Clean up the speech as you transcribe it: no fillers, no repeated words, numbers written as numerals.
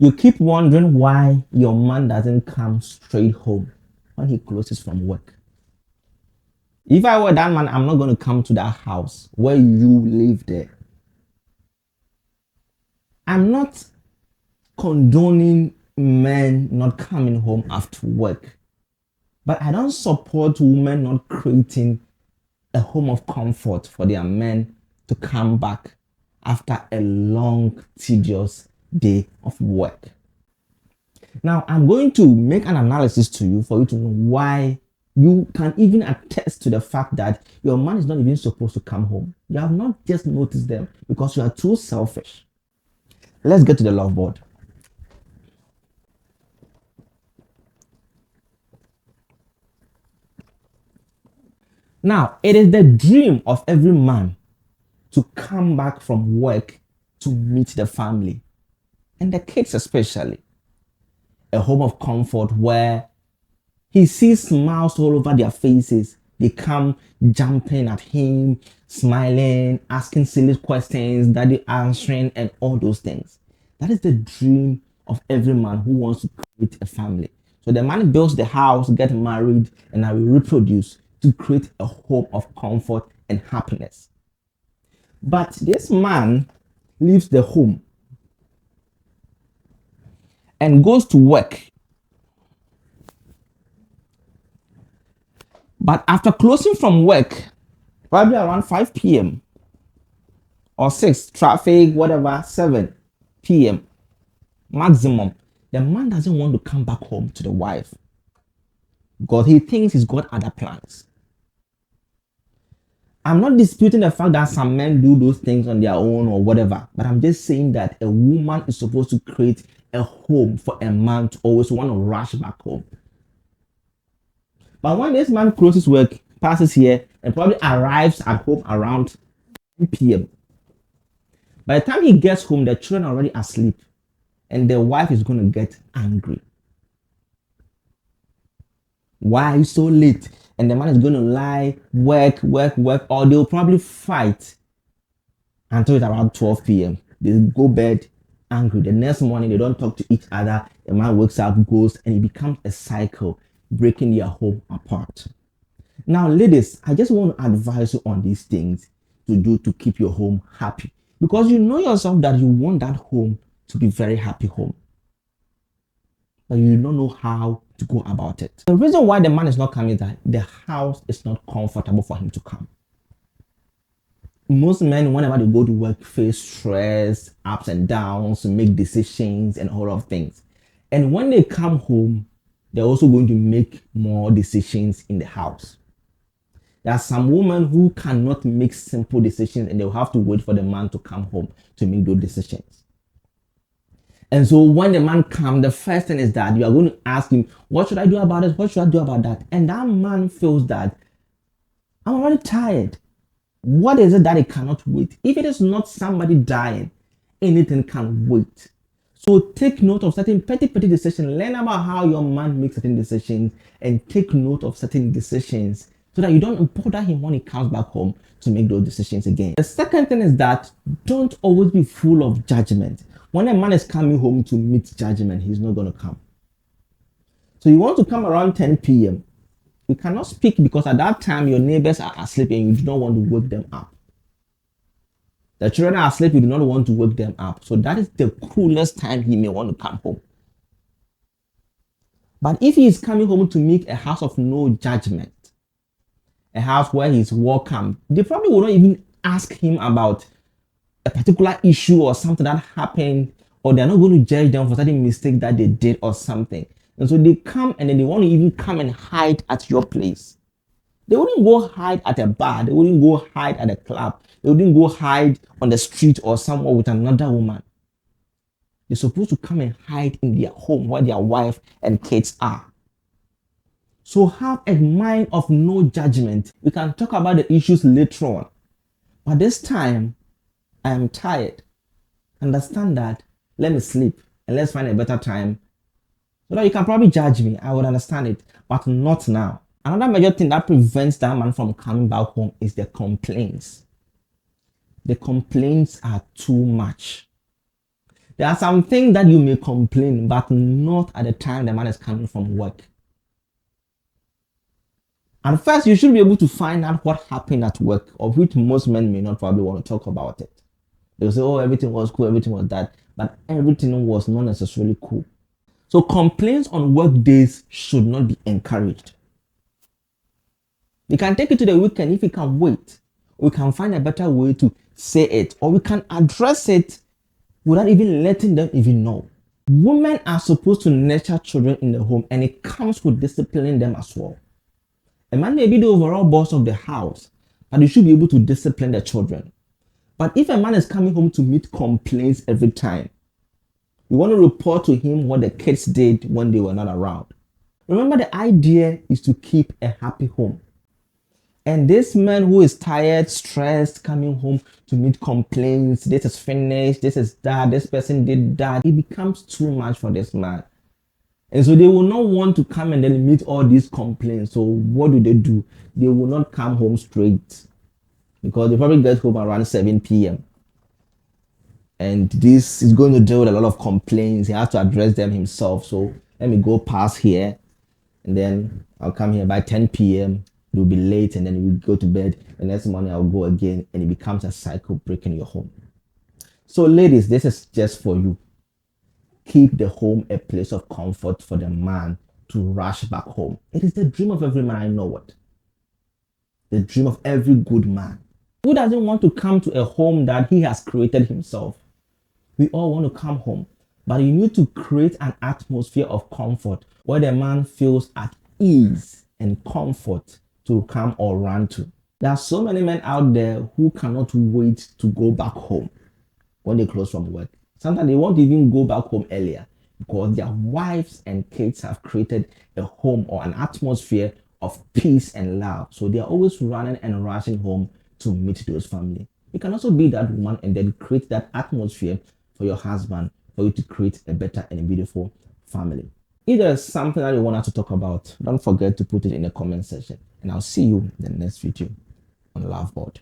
You keep wondering why your man doesn't come straight home when he closes from work. If I were that man, I'm not going to come to that house where you live there. I'm not condoning men not coming home after work, but I don't support women not creating a home of comfort for their men to come back after a long, tedious day of work. Now, I'm going to make an analysis to you for you to know why you can even attest to the fact that your man is not even supposed to come home. You have not just noticed them because you are too selfish. Let's get to the love board. Now, it is the dream of every man to come back from work to meet the family and the kids, especially. A home of comfort where he sees smiles all over their faces. They come jumping at him, smiling, asking silly questions, daddy answering, and all those things. That is the dream of every man who wants to create a family. So the man builds the house, get married, and I will reproduce to create a home of comfort and happiness. But this man leaves the home and goes to work. But after closing from work, probably around 5 p.m. or 6, traffic, whatever, 7 p.m. maximum, the man doesn't want to come back home to the wife because he thinks he's got other plans. I'm not disputing the fact that some men do those things on their own or whatever, but I'm just saying that a woman is supposed to create a home for a man to always want to rush back home. But when this man closes work, passes here, and probably arrives at home around 10 p.m., by the time he gets home, the children are already asleep, and the wife is going to get angry. Why are you so late? And the man is going to lie, work, or they'll probably fight until it's around 12 p.m. They go bed angry. The next morning, they don't talk to each other. The man wakes up, goes, and it becomes a cycle, breaking their home apart. Now, ladies, I just want to advise you on these things to do to keep your home happy. Because you know yourself that you want that home to be very happy home. But you don't know how to go about it. The reason why the man is not coming is that the house is not comfortable for him to come. Most men, whenever they go to work, face stress, ups and downs, make decisions and all of things. And when they come home, they're also going to make more decisions in the house. There are some women who cannot make simple decisions and they'll have to wait for the man to come home to make those decisions. And so when the man comes, the first thing is that you are going to ask him, what should I do about it? What should I do about that? And that man feels that I'm already tired. What is it that he cannot wait? If it is not somebody dying, anything can wait. So take note of certain petty decisions. Learn about how your man makes certain decisions and take note of certain decisions so that you don't bother him when he comes back home to make those decisions again. The second thing is that don't always be full of judgment. When a man is coming home to meet judgment, he's not going to come. So you want to come around 10 p.m. You cannot speak because at that time your neighbors are asleep and you do not want to wake them up. The children are asleep, you do not want to wake them up. So that is the coolest time he may want to come home. But if he is coming home to make a house of no judgment, a house where he's welcome, they probably will not even ask him about a particular issue or something that happened, or they're not going to judge them for certain mistake that they did or something. And so they come and then they want to even come and hide at your place. They wouldn't go hide at a bar. They wouldn't go hide at a club. They wouldn't go hide on the street or somewhere with another woman. They're supposed to come and hide in their home where their wife and kids are. So have a mind of no judgment. We can talk about the issues later on. But this time, I am tired. Understand that. Let me sleep and let's find a better time so that you can probably judge me. I would understand it, but not now. Another major thing that prevents that man from coming back home is the complaints. The complaints are too much. There are some things that you may complain, but not at the time the man is coming from work. At first, you should be able to find out what happened at work, of which most men may not probably want to talk about it. They'll say, oh, everything was cool, everything was that, but everything was not necessarily cool. So complaints on work days should not be encouraged. You can take it to the weekend if you can wait. We can find a better way to say it, or we can address it without even letting them even know. Women are supposed to nurture children in the home, and it comes with disciplining them as well. A man may be the overall boss of the house, but you should be able to discipline the children. But if a man is coming home to meet complaints every time, you want to report to him what the kids did when they were not around. Remember, the idea is to keep a happy home. And this man who is tired, stressed, coming home to meet complaints, this is finished, this is that, this person did that, it becomes too much for this man. And so they will not want to come and then meet all these complaints. So what do? They will not come home straight, because they probably get home around 7 p.m. And this is going to deal with a lot of complaints. He has to address them himself. So let me go past here, and then I'll come here by 10 p.m. It will be late, and then we go to bed. The next morning I'll go again, and it becomes a cycle breaking your home. So ladies, this is just for you. Keep the home a place of comfort for the man to rush back home. It is the dream of every man, I know it. The dream of every good man. Who doesn't want to come to a home that he has created himself? We all want to come home, but you need to create an atmosphere of comfort where the man feels at ease and comfort to come or run to. There are so many men out there who cannot wait to go back home when they close from work. Sometimes they won't even go back home earlier because their wives and kids have created a home or an atmosphere of peace and love. So they are always running and rushing home to meet those family. You can also be that woman and then create that atmosphere for your husband, for you to create a better and beautiful family. If there's something that you want us to talk about, don't forget to put it in the comment section. And I'll see you in the next video on Loveboard.